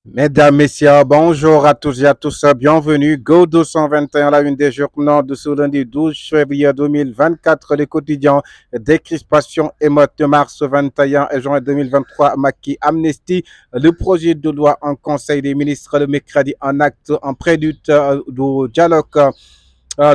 Mesdames, Messieurs, bonjour à tous et à tous, bienvenue. Go 221, la une des journaux de ce lundi 12 février 2024, le quotidien des crispations émeutes de mars 21 et juin 2023, Macky Amnesty, le projet de loi en Conseil des ministres le mercredi en acte en prélude du dialogue.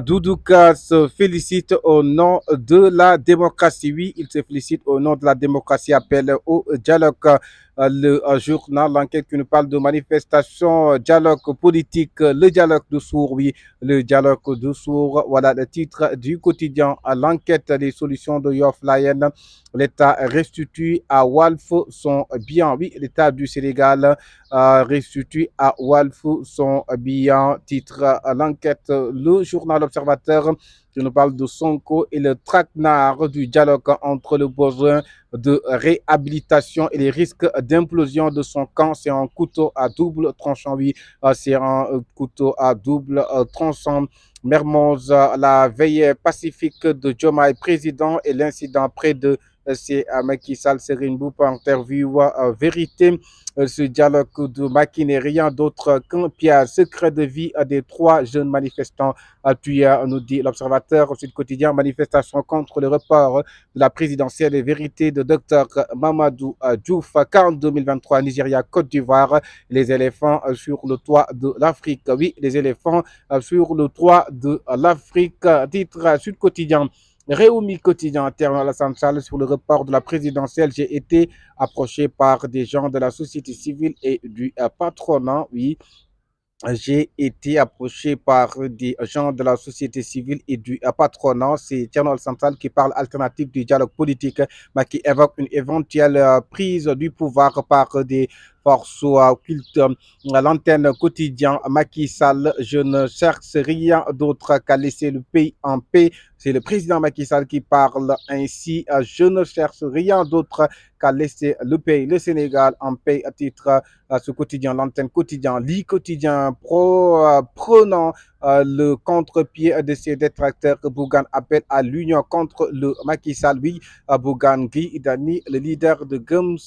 Doudouka se félicite au nom de la démocratie. Oui, il se félicite au nom de la démocratie, appelle au dialogue. Le journal, l'enquête qui nous parle de manifestation, dialogue politique, le dialogue de sourds, oui, le dialogue de sourds. Voilà le titre du quotidien. L'enquête des solutions de Yoff Lion. L'État restitue à Walf son bien. Oui, l'État du Sénégal restitue à Walf son bien. Titre l'enquête, le journal Observateur qui nous parle de Sonko et le traquenard du dialogue entre le besoin de réhabilitation et les risques d'implosion de son camp. C'est un couteau à double tranchant, oui, c'est un couteau à double tranchant. Mermoz, la veille pacifique de Diomaye président et l'incident près de c'est Macky Sall, Serine Mboup, interview vérité. Ce dialogue de Macky n'est rien d'autre qu'un piège secret de vie des trois jeunes manifestants tués, nous dit l'Observateur. Sud Quotidien, manifestation contre le report de la présidentielle et vérité de Dr Mamadou Diouf, CAN 2023, Nigeria, Côte d'Ivoire, les éléphants sur le toit de l'Afrique. Oui, les éléphants sur le toit de l'Afrique. Titre Sud Quotidien. Réumi quotidien interne à la centrale sur le report de la présidentielle. J'ai été approché par des gens de la société civile et du patronat. Oui, j'ai été approché par des gens de la société civile et du patronat. C'est Tierno Central qui parle alternative du dialogue politique, mais qui évoque une éventuelle prise du pouvoir par des forces occultes. L'antenne quotidien, Macky Sall, je ne cherche rien d'autre qu'à laisser le pays en paix. C'est le président Macky Sall qui parle ainsi. Je ne cherche rien d'autre qu'à laisser le pays, le Sénégal, en paix, à titre ce quotidien, l'antenne quotidien, quotidien prenant le contre-pied de ses détracteurs. Bougan appelle à l'union contre le Macky Sall. Oui, Bougan Guy Dani, le leader de Gums,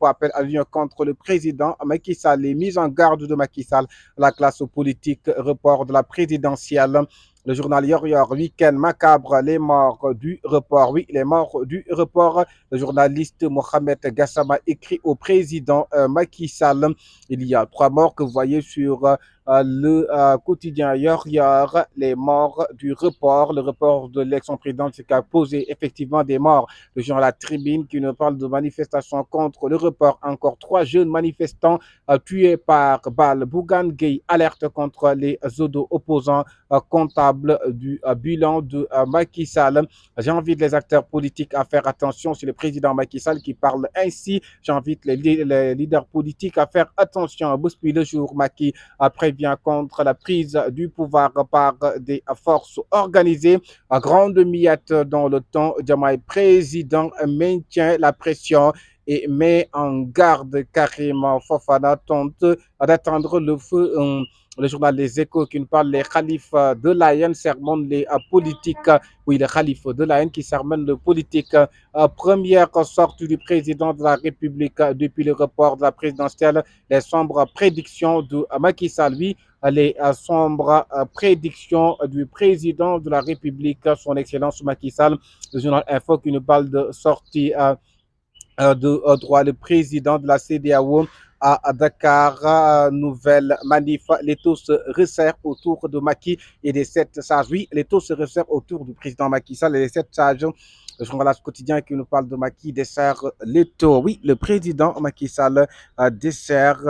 appelle à l'union contre le président Macky Sall. Les mises en garde de Macky Sall, la classe politique, report de la présidentielle. Le journal Yor Week-end macabre, les morts du report. Oui, les morts du report. Le journaliste Mohamed Gassama écrit au président Macky Sall. Il y a 3 morts que vous voyez sur le quotidien Yor, les morts du report. Le report de l'élection présidentielle qui a posé effectivement des morts. Le journal La Tribune qui nous parle de manifestations contre le report. Encore 3 jeunes manifestants tués par balle. Bougan Gay alerte contre les opposants comptable du bilan de Macky Sall. J'invite les acteurs politiques à faire attention sur le président Macky Sall qui parle ainsi. J'invite les leaders politiques à faire attention. Depuis le jour, Macky prévient contre la prise du pouvoir par des forces organisées. À grande miette dans le temps, Diomaye président maintient la pression et met en garde carrément Fofana tente d'attendre le feu. Le journal Les Échos qui nous parle les khalifes de la haine sermonent les politiques. Oui, les khalifes de la haine qui sermonnent le politique. Première sortie du président de la République depuis le report de la présidentielle. Les sombres prédictions de Macky Sall, lui, les sombres prédictions du président de la République, son excellence Macky Sall. Le journal Info qui nous parle de sortie de droit. Le président de la CEDEAO à Dakar, nouvelle manif. Les taux se resserrent autour de Macky et des 7 sages. Oui, les taux se resserrent autour du président Macky Sall et les 7 sages. Le journal quotidien qui nous parle de Macky dessert les taux. Oui, le président Macky Sall dessert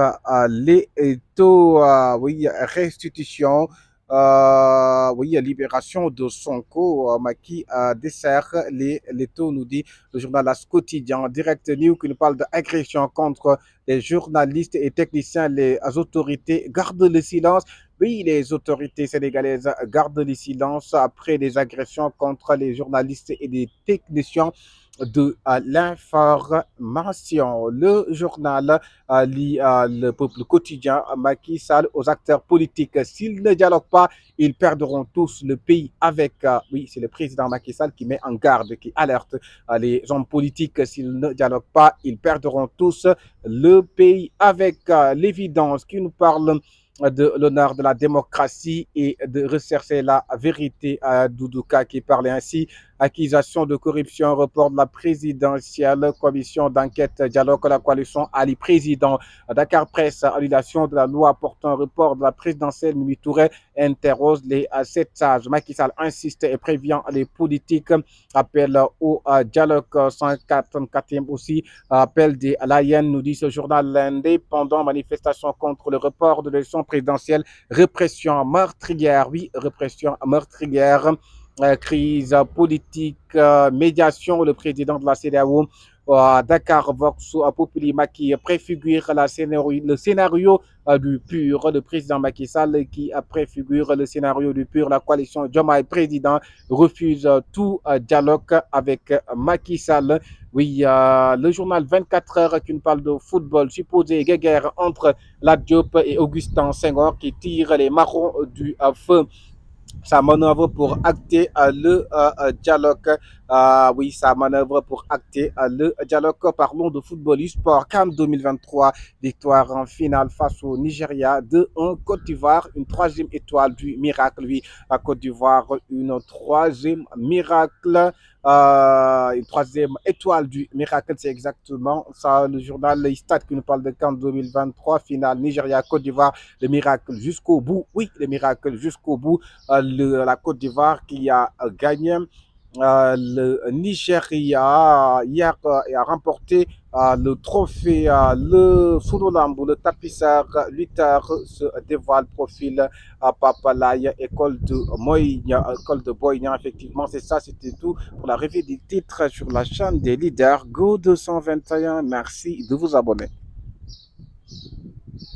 les taux. Oui, restitution. Oui, libération de Sonko, Macky dessert les taux, nous dit le journal Las Quotidien. Direct News qui nous parle d'agression contre les journalistes et techniciens. Les autorités gardent le silence. Oui, les autorités sénégalaises gardent le silence après des agressions contre les journalistes et les techniciens. de l'information. Le journal lit le peuple quotidien, Macky Sall aux acteurs politiques. S'ils ne dialoguent pas, ils perdront tous le pays avec, oui, c'est le président Macky Sall qui met en garde, qui alerte les hommes politiques. S'ils ne dialoguent pas, ils perdront tous le pays avec l'évidence qui nous parle de l'honneur de la démocratie et de rechercher la vérité à Doudouka qui parlait ainsi. Accusation de corruption, report de la présidentielle, commission d'enquête, dialogue la coalition Ali Président, Dakar Presse, annulation de la loi portant report de la présidentielle, Mimi Touré interroge les 7 sages. Macky Sall insiste et prévient les politiques, appel au dialogue 144e aussi, appel des Layens, nous dit ce journal indépendant, manifestation contre le report de l'élection présidentielle, répression meurtrière, oui, répression meurtrière, crise politique, médiation, le président de la CEDEAO, Dakar Vox Populi qui préfigure le scénario du PUR, le président Macky Sall qui préfigure le scénario du PUR, la coalition Diomaye président refuse tout dialogue avec Macky Sall. Oui, le journal 24 heures qui nous parle de football, supposé guerre entre la Diop et Augustin Senghor qui tire les marrons du feu sa manœuvre pour acter le dialogue. Oui, sa manœuvre pour acter le dialogue. Parlons de football e-sport. CAN 2023, victoire en finale face au Nigeria 2-1. Côte d'Ivoire, une troisième étoile du miracle. Oui, à Côte d'Ivoire, une troisième miracle. Une troisième étoile du miracle, c'est exactement ça. Le journal Stade qui nous parle de CAN 2023, finale Nigeria-Côte d'Ivoire, le miracle jusqu'au bout. Oui, le miracle jusqu'au bout. La Côte d'Ivoire qui a gagné. Le Nigeria hier a remporté le trophée, le Sonolambo, le tapisseur lutteur se dévoile profil à Papalaya, école de Boignan. Effectivement, c'est ça, c'était tout pour la revue des titres sur la chaîne des leaders Go 221. Merci de vous abonner.